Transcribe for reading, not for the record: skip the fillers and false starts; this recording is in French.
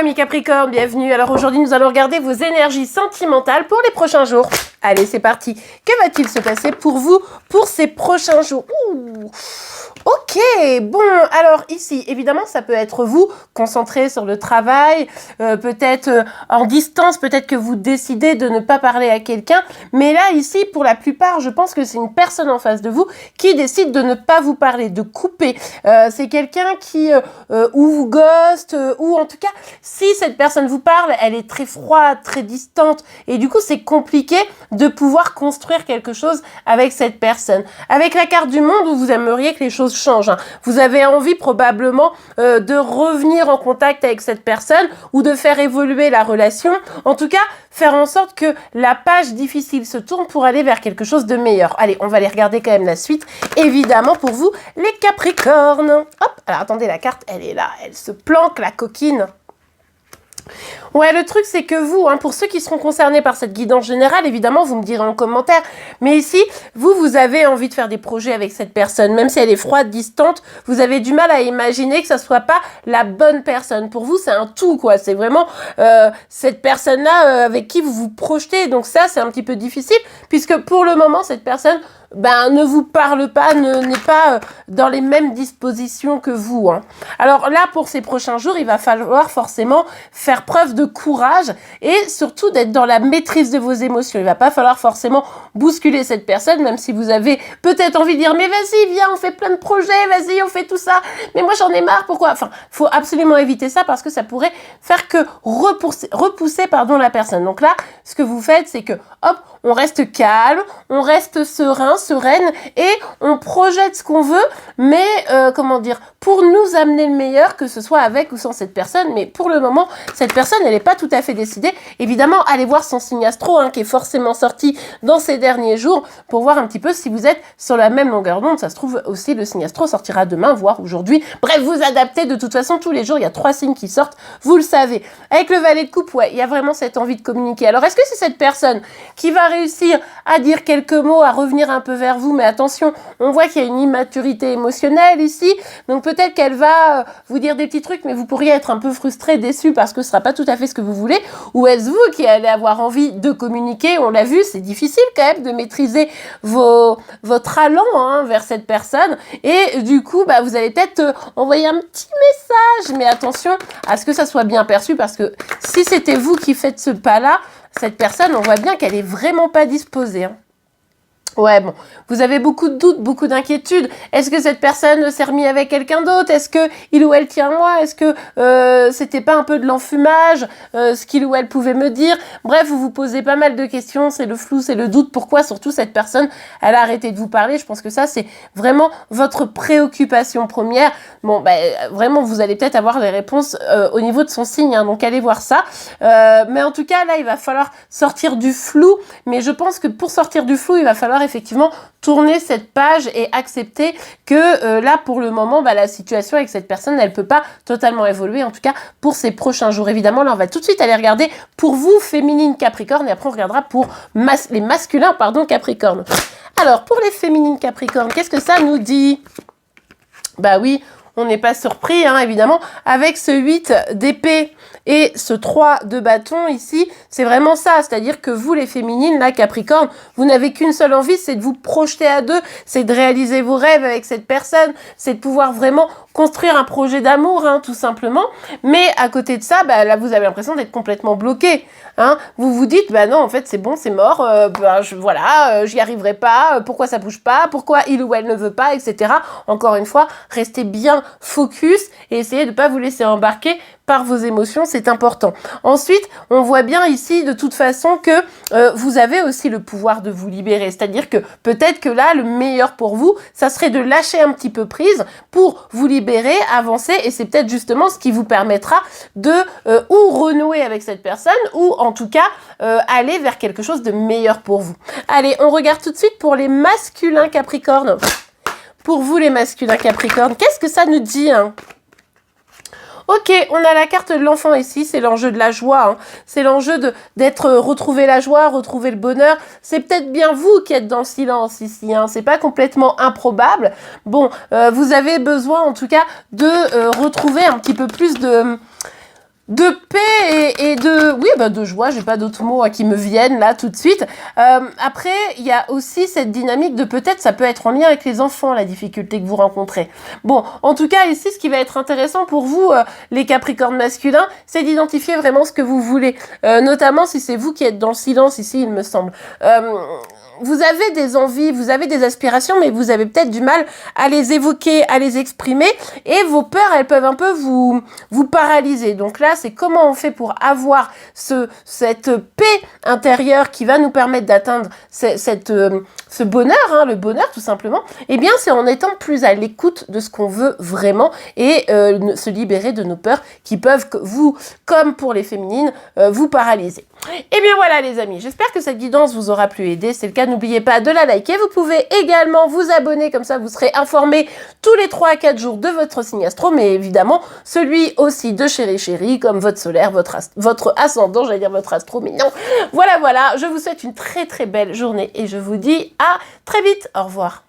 amis Capricorne, bienvenue. Alors aujourd'hui, nous allons regarder vos énergies sentimentales pour les prochains jours. Allez, c'est parti. Que va-t-il se passer pour vous pour ces prochains jours? Ok, bon, alors ici, évidemment, ça peut être vous, concentré sur le travail, peut-être en distance, peut-être que vous décidez de ne pas parler à quelqu'un, mais là, ici, pour la plupart, je pense que c'est une personne en face de vous qui décide de ne pas vous parler, de couper. C'est quelqu'un qui ou vous ghost, ou en tout cas, si cette personne vous parle, elle est très froide, très distante, et du coup, c'est compliqué de pouvoir construire quelque chose avec cette personne. Avec la carte du monde, vous aimeriez que les choses changent. Vous avez envie probablement de revenir en contact avec cette personne ou de faire évoluer la relation. En tout cas, faire en sorte que la page difficile se tourne pour aller vers quelque chose de meilleur. Allez, on va aller regarder quand même la suite. Évidemment, pour vous, les Capricornes. Hop, alors attendez, la carte, elle est là. Elle se planque, la coquine. Ouais, le truc, c'est que vous, pour ceux qui seront concernés par cette guidance générale, évidemment, vous me direz en commentaire, mais ici, vous avez envie de faire des projets avec cette personne, même si elle est froide, distante, vous avez du mal à imaginer que ça soit pas la bonne personne. Pour vous, c'est un tout, quoi. C'est vraiment cette personne-là avec qui vous vous projetez. Donc ça, c'est un petit peu difficile, puisque pour le moment, cette personne ne vous parle pas, n'est pas dans les mêmes dispositions que vous. Alors là, pour ces prochains jours, il va falloir forcément faire preuve de courage et surtout d'être dans la maîtrise de vos émotions. Il va pas falloir forcément bousculer cette personne, même si vous avez peut-être envie de dire « Mais vas-y, viens, on fait plein de projets, vas-y, on fait tout ça. Mais moi, j'en ai marre, pourquoi ?» Enfin, faut absolument éviter ça parce que ça pourrait faire que repousser la personne. Donc là, ce que vous faites, c'est que, hop, on reste calme, on reste sereine et on projette ce qu'on veut, mais pour nous amener le meilleur, que ce soit avec ou sans cette personne. Mais pour le moment, cette personne, elle n'est pas tout à fait décidée. Évidemment, allez voir son signe astro, qui est forcément sorti dans ces derniers jours, pour voir un petit peu si vous êtes sur la même longueur d'onde. Ça se trouve aussi, le signe astro sortira demain, voire aujourd'hui. Bref, vous adaptez de toute façon tous les jours. Il y a 3 signes qui sortent, vous le savez. Avec le valet de coupe, ouais, il y a vraiment cette envie de communiquer. Alors, est-ce que c'est cette personne qui va réussir à dire quelques mots, à revenir un peu vers vous? Mais attention, on voit qu'il y a une immaturité émotionnelle ici, donc peut-être qu'elle va vous dire des petits trucs, mais vous pourriez être un peu frustré, déçu, parce que ce sera pas tout à fait ce que vous voulez. Ou est-ce vous qui allez avoir envie de communiquer? On l'a vu, c'est difficile quand même de maîtriser votre allant vers cette personne, et du coup, vous allez peut-être envoyer un petit message, mais attention à ce que ça soit bien perçu, parce que si c'était vous qui faites ce pas-là, cette personne, on voit bien qu'elle est vraiment pas disposée. Ouais, bon, vous avez beaucoup de doutes, beaucoup d'inquiétudes. Est-ce que cette personne s'est remis avec quelqu'un d'autre? Est-ce que il ou elle tient à moi? Est-ce que c'était pas un peu de l'enfumage, ce qu'il ou elle pouvait me dire? Bref, vous vous posez pas mal de questions, c'est le flou, c'est le doute. Pourquoi surtout cette personne, elle a arrêté de vous parler? Je pense que ça, c'est vraiment votre préoccupation première. Bon, vraiment, vous allez peut-être avoir les réponses au niveau de son signe, donc allez voir ça. Mais en tout cas, là, il va falloir sortir du flou. Mais je pense que pour sortir du flou, il va falloir effectivement tourner cette page et accepter que là pour le moment la situation avec cette personne elle peut pas totalement évoluer, en tout cas pour ces prochains jours. Évidemment là on va tout de suite aller regarder pour vous féminines Capricorne et après on regardera pour les masculins Capricorne. Alors pour les féminines Capricorne, qu'est-ce que ça nous dit? Oui, on n'est pas surpris, évidemment, avec ce 8 d'épée et ce 3 de bâton ici, c'est vraiment ça, c'est-à-dire que vous, les féminines, là, Capricorne, vous n'avez qu'une seule envie, c'est de vous projeter à deux, c'est de réaliser vos rêves avec cette personne, c'est de pouvoir vraiment construire un projet d'amour, tout simplement, mais à côté de ça, là, vous avez l'impression d'être complètement bloqué, vous vous dites, non, en fait, c'est bon, c'est mort, j'y arriverai pas, pourquoi ça bouge pas, pourquoi il ou elle ne veut pas, etc. Encore une fois, restez bien focus et essayez de ne pas vous laisser embarquer par vos émotions, c'est important. Ensuite, on voit bien ici de toute façon que vous avez aussi le pouvoir de vous libérer, c'est-à-dire que peut-être que là, le meilleur pour vous, ça serait de lâcher un petit peu prise pour vous libérer, avancer, et c'est peut-être justement ce qui vous permettra de ou renouer avec cette personne, ou en tout cas aller vers quelque chose de meilleur pour vous. Allez, on regarde tout de suite pour les masculins Capricorne. Pour vous, les masculins Capricorne, qu'est-ce que ça nous dit Ok, on a la carte de l'enfant ici, c'est l'enjeu de la joie, c'est l'enjeu d'être retrouver la joie, retrouver le bonheur. C'est peut-être bien vous qui êtes dans le silence ici, c'est pas complètement improbable. Bon, vous avez besoin en tout cas de retrouver un petit peu plus de paix et de joie, j'ai pas d'autres mots qui me viennent là tout de suite. Après, il y a aussi cette dynamique de peut-être, ça peut être en lien avec les enfants, la difficulté que vous rencontrez. Bon, en tout cas, ici, ce qui va être intéressant pour vous, les Capricornes masculins, c'est d'identifier vraiment ce que vous voulez. Notamment si c'est vous qui êtes dans le silence ici, il me semble. Vous avez des envies, vous avez des aspirations, mais vous avez peut-être du mal à les évoquer, à les exprimer, et vos peurs, elles peuvent un peu vous paralyser. Donc là, c'est comment on fait pour avoir cette paix intérieure qui va nous permettre d'atteindre ce bonheur, le bonheur tout simplement. Eh bien, c'est en étant plus à l'écoute de ce qu'on veut vraiment et se libérer de nos peurs qui peuvent, vous, comme pour les féminines, vous paralyser. Et bien voilà les amis, j'espère que cette guidance vous aura plu et aidé. C'est le cas, n'oubliez pas de la liker. Vous pouvez également vous abonner, comme ça vous serez informé tous les 3 à 4 jours de votre signe astro, mais évidemment celui aussi de Chéri Chéri, comme votre solaire, votre ascendant, j'allais dire votre astro mignon. Voilà, je vous souhaite une très très belle journée et je vous dis à très vite. Au revoir.